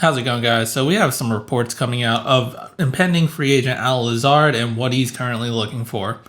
How's it going, guys? So we have some reports coming out of impending free agent Lazard and what he's currently looking for.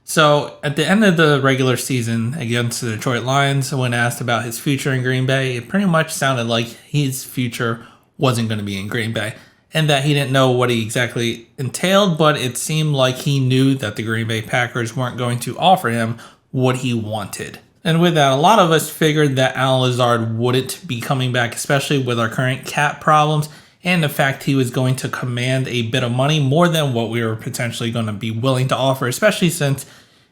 So at the end of the regular season against the Detroit Lions, when asked about his future in Green Bay, it pretty much sounded like his future wasn't going to be in Green Bay and that he didn't know what he exactly entailed, but it seemed like he knew that the Green Bay Packers weren't going to offer him what he wanted. And with that, a lot of us figured that Lazard wouldn't be coming back, especially with our current cap problems and the fact he was going to command a bit of money, more than what we were potentially going to be willing to offer, especially since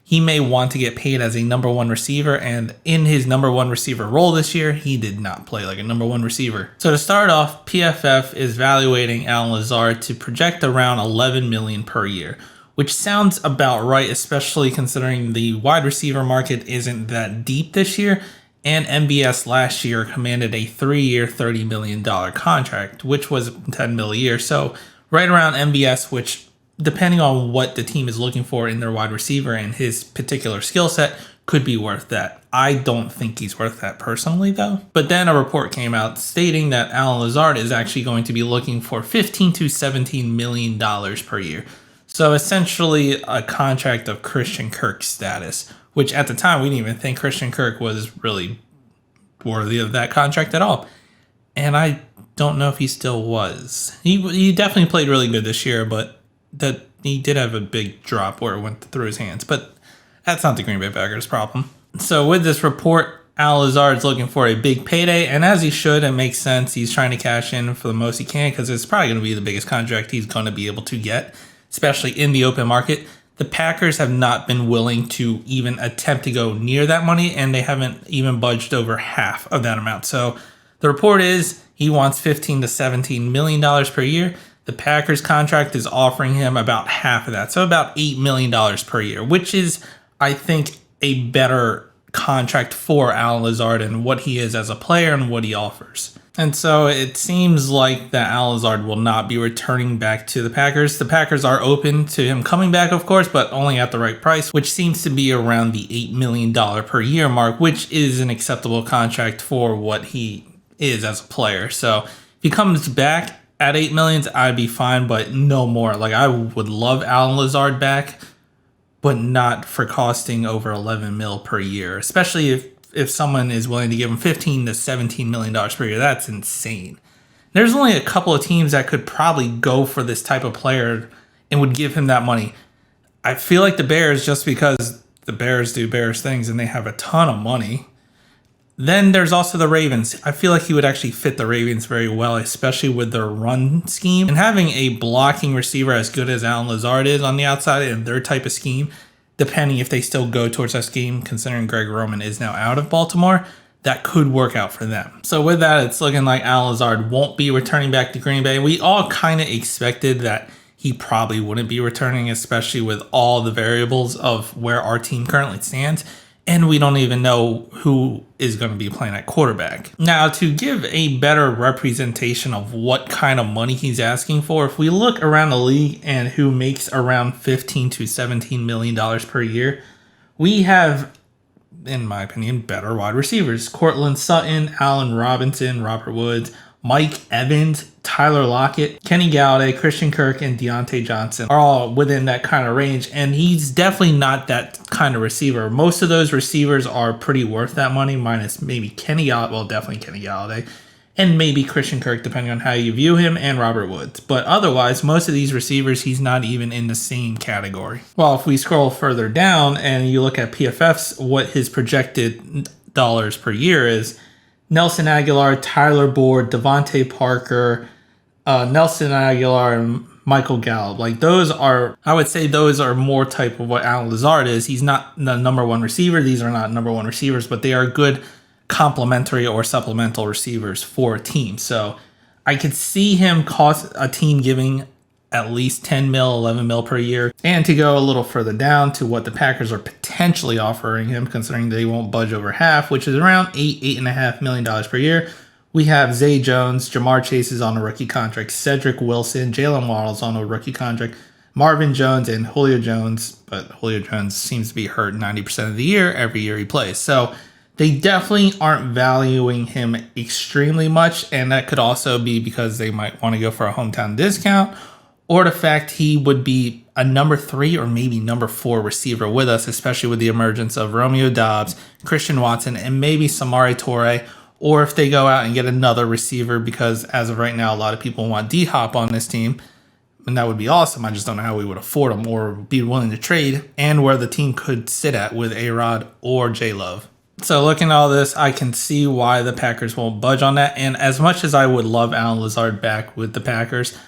he may want to get paid as a number one receiver. And in his number one receiver role this year, he did not play like a number one receiver. So to start off, PFF is valuating Lazard to project around $11 million per year, which sounds about right, especially considering the wide receiver market isn't that deep this year, and MBS last year commanded a 3-year, $30 million contract, which was $10 million a year. So right around MBS, which depending on what the team is looking for in their wide receiver and his particular skill set, could be worth that. I don't think he's worth that personally, though. But then a report came out stating that Lazard is actually going to be looking for $15 to $17 million per year. So essentially a contract of Christian Kirk status, which at the time we didn't even think Christian Kirk was really worthy of that contract at all. And I don't know if he still was. He definitely played really good this year, but that he did have a big drop where it went through his hands. But that's not the Green Bay Packers' problem. So with this report, Lazard is looking for a big payday, and as he should, it makes sense. He's trying to cash in for the most he can because it's probably going to be the biggest contract he's going to be able to get, especially in the open market. The Packers have not been willing to even attempt to go near that money, and they haven't even budged over half of that amount. So the report is he wants $15 to $17 million per year. The Packers contract is offering him about half of that, so about $8 million per year, which is, I think, a better contract for Lazard and what he is as a player and what he offers. And so it seems like that Lazard will not be returning back to the Packers. The Packers are open to him coming back, of course, but only at the right price, which seems to be around the $8 million per year mark, which is an acceptable contract for what he is as a player. So if he comes back at $8 million, I'd be fine, but no more. Like, I would love Lazard back, but not for costing over $11 million per year, especially if someone is willing to give him $15 to $17 million per year. That's insane. There's only a couple of teams that could probably go for this type of player and would give him that money. I feel like the Bears, just because the Bears do Bears things and they have a ton of money. Then there's also the Ravens. I feel like he would actually fit the Ravens very well, especially with their run scheme. And having a blocking receiver as good as Lazard is on the outside in their type of scheme, depending if they still go towards that scheme, considering Greg Roman is now out of Baltimore, that could work out for them. So with that, it's looking like Lazard won't be returning back to Green Bay. We all kind of expected that he probably wouldn't be returning, especially with all the variables of where our team currently stands. And we don't even know who is going to be playing at quarterback. Now, to give a better representation of what kind of money he's asking for, if we look around the league and who makes around $15 to $17 million per year, we have, in my opinion, better wide receivers. Cortland Sutton, Allen Robinson, Robert Woods, Mike Evans, Tyler Lockett, Kenny Galladay, Christian Kirk, and Deontay Johnson are all within that kind of range. And he's definitely not that kind of receiver. Most of those receivers are pretty worth that money, minus maybe Kenny Galladay. Well, definitely Kenny Galladay. And maybe Christian Kirk, depending on how you view him, and Robert Woods. But otherwise, most of these receivers, he's not even in the same category. Well, if we scroll further down and you look at PFF's, what his projected dollars per year is, Nelson Aguilar, Tyler Boyd, Devontae Parker, Nelson Aguilar, and Michael Gallup. Like, those are, I would say those are more type of what Lazard is. He's not the number one receiver. These are not number one receivers, but they are good complementary or supplemental receivers for a team. So I could see him cost a team giving at least 10 mil, 11 mil per year. And to go a little further down to what the Packers are potentially offering him, considering they won't budge over half, which is around $8.5 million per year. We have Zay Jones, Jamar Chase is on a rookie contract, Cedric Wilson, Jalen Waddle's on a rookie contract, Marvin Jones, and Julio Jones. But Julio Jones seems to be hurt 90% of the year, every year he plays. So They definitely aren't valuing him extremely much, and that could also be because they might want to go for a hometown discount, or the fact he would be a number 3 or maybe number 4 receiver with us, especially with the emergence of Romeo Doubs, Christian Watson, and maybe Samori Toure, or if they go out and get another receiver, because as of right now, a lot of people want D-Hop on this team, and that would be awesome. I just don't know how we would afford him or be willing to trade, and where the team could sit at with A-Rod or J-Love. So looking at all this, I can see why the Packers won't budge on that. And as much as I would love Alan Lazard back with the Packers,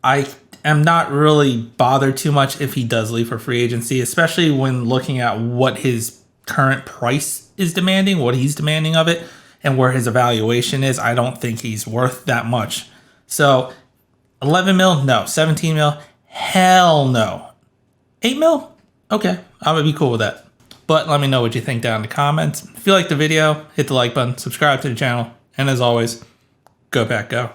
I am not really bothered too much if he does leave for free agency, especially when looking at what his current price is demanding, what he's demanding of it, and where his evaluation is. I don't think he's worth that much. So 11 mil? No. 17 mil? Hell no. 8 mil? Okay, I would be cool with that. But let me know what you think down in the comments. If you liked the video, hit the like button, subscribe to the channel, and as always, go Pack Go.